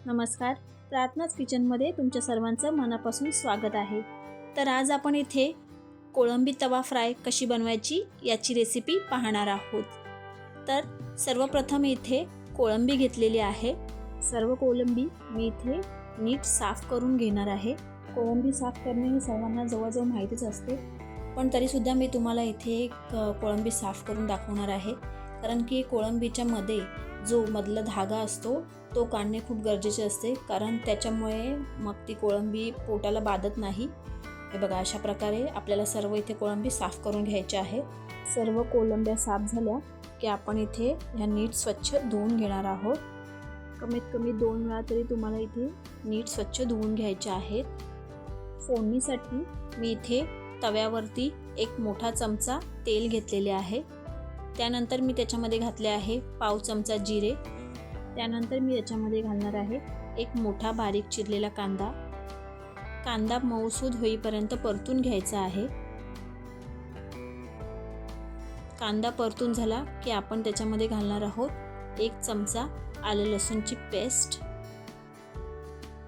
नमस्कार, प्रार्थनाच किचनमध्ये तुमच्या सर्वांचं मनापासून स्वागत आहे। तर आज आपण इथे कोळंबी तवा फ्राय कशी बनवायची याची रेसिपी पाहणार आहोत। तर सर्वप्रथम इथे कोळंबी घेतलेली आहे। सर्व कोळंबी मी इथे नीट साफ करून घेणार आहे। कोळंबी साफ करणे हे सर्वांना जवळजवळ माहितीच असते, पण तरीसुद्धा मी तुम्हाला इथे कोळंबी साफ करून दाखवणार आहे, कारण की कोळंबीच्या मध्ये जो मधला धागा असतो तो काढणे खूप गरजेचे असते, कारण त्याच्यामुळे मग ती कोळंबी पोटाला बाधत नाही। हे बघा, अशा प्रकारे आपल्याला सर्व इथे कोळंबी साफ करून घ्यायची आहे। सर्व कोळंब्या साफ झाल्या की आपण इथे ह्या नीट स्वच्छ धुवून घेणार आहोत। कमीत कमी 2 वेळा तरी तुम्हाला इथे नीट स्वच्छ धुवून घ्यायचे आहेत। फोडणीसाठी मी इथे तव्यावरती एक मोठा चमचा तेल घेतलेले आहे। त्यानंतर मी त्याच्यामध्ये घातले आहे पाव चमचा जिरे। त्यानंतर मी याच्यामध्ये घालणार आहे एक मोठा बारीक चिरलेला कांदा। कांदा मऊसूद होईपर्यंत परतून घ्यायचा आहे। कांदा परतून झाला की आपण त्याच्यामध्ये घालणार आहोत 1 चमचा आले लसूणची पेस्ट।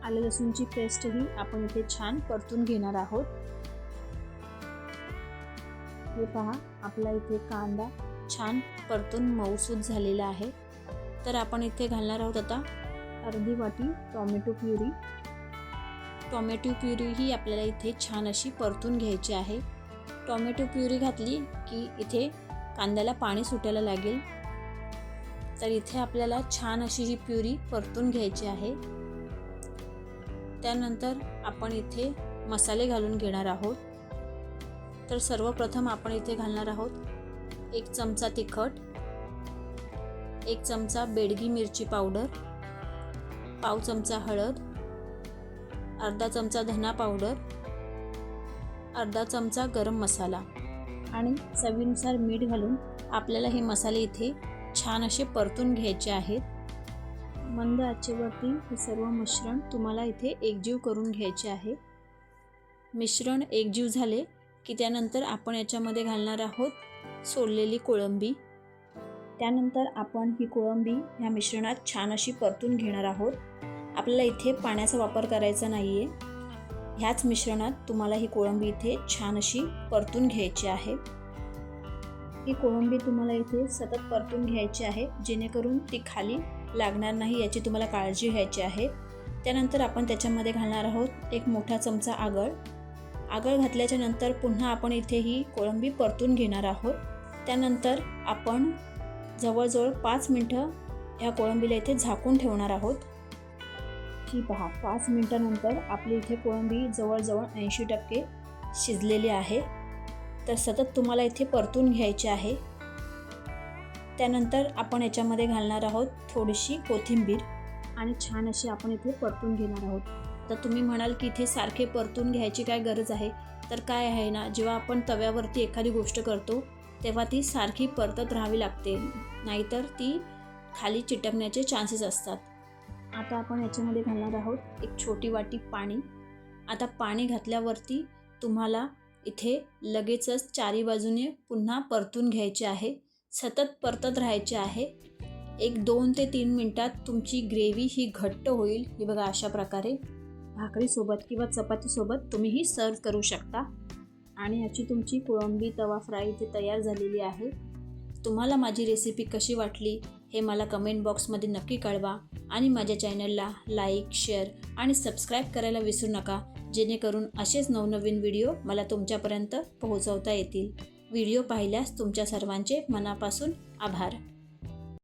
आले लसूणची पेस्ट ही आपण इथे छान परतून घेणार आहोत। हे पहा, आपला इथे कांदा छान परतून मऊसूद झालेला आहे। तर आपण इथे घालणार आहोत आता अर्धी वाटी टोमॅटो प्युरी। टोमॅटो प्युरी ही आपल्याला इथे छान अशी परतून घ्यायची आहे। टोमॅटो प्युरी घातली की इथे कांद्याला पाणी सुटायला लागेल, तर इथे आपल्याला छान अशी ही प्युरी परतून घ्यायची आहे। त्यानंतर आपण इथे मसाले घालून घेणार आहोत। तर सर्वप्रथम आपण इथे घालणार आहोत 1 चमचा तिखट, 1 चमचा बेडगी मिरची पावडर, पाव चमचा हळद, अर्धा चमचा धना पावडर, अर्धा चमचा गरम मसाला आणि चवीनुसार मीठ घालून आपल्याला हे मसाले इथे छान असे परतून घ्यायचे आहेत। मंद आचेवरती हे सर्व मिश्रण तुम्हाला इथे एकजीव करून घ्यायचे आहे। मिश्रण एकजीव झाले की त्यानंतर आपण याच्यामध्ये घालणार आहोत सोललेली कोळंबी। त्यानंतर आपण ही कोळंबी ह्या मिश्रणात छान अशी परतून घेणार आहोत। आपल्याला इथे पाण्याचा वापर करायचा नाही आहे। ह्याच मिश्रणात तुम्हाला ही कोळंबी इथे छान अशी परतून घ्यायची आहे। ही कोळंबी तुम्हाला इथे सतत परतून घ्यायची आहे, जेणेकरून ती खाली लागणार नाही याची तुम्हाला काळजी घ्यायची आहे। त्यानंतर आपण त्याच्यामध्ये घालणार आहोत 1 मोठा चमचा आगळ। आगळ घातल्याच्या नंतर पुन्हा आपण इथे ही कोळंबी परतून घेणार आहोत। त्यानंतर आपण जवळजवळ 5 मिनिटं ह्या कोळंबीला इथे झाकून ठेवणार आहोत। ही पहा, 5 मिनिटांनंतर आपली इथे कोळंबी जवळजवळ 80% शिजलेली आहे। तर सतत तुम्हाला इथे परतून घ्यायचे आहे। त्यानंतर आपण याच्यामध्ये घालणार आहोत थोडीशी कोथिंबीर आणि छान अशी आपण इथे परतून घेणार आहोत। तर तुम्ही म्हणाल की इथे सारखे परतून घ्यायची काय गरज आहे? तर काय आहे ना, जेव्हा आपण तव्यावरती एखादी गोष्ट करतो तेव्हा ती सारखी परतत राहावी लागते, नाहीतर ती खाली चिटकण्याचे चान्सेस असतात। आता आपण याच्यामध्ये घालणार आहोत 1 छोटी वाटी पाणी। आता पाणी घातल्यावरती तुम्हाला इथे लगेचच चारी बाजूने पुन्हा परतून घ्यायचे आहे। सतत परतत राहायचे आहे। 2 ते 3 मिनिटात तुमची ग्रेव्ही ही घट्ट होईल। हे बघा, अशा प्रकारे भाकरीसोबत किंवा चपातीसोबत तुम्ही ही सर्व करू शकता। आणि याची तुमची कोळंबी तवा फ्राय इथे तयार झालेली आहे। तुम्हाला माझी रेसिपी कशी वाटली हे मला कमेंट बॉक्समध्ये नक्की कळवा आणि माझ्या चॅनलला लाईक, शेअर आणि सबस्क्राईब करायला विसरू नका, जेणेकरून असेच नवनवीन व्हिडिओ मला तुमच्यापर्यंत पोहोचवता येतील। व्हिडिओ पाहिल्यास तुमच्या सर्वांचे मनापासून आभार।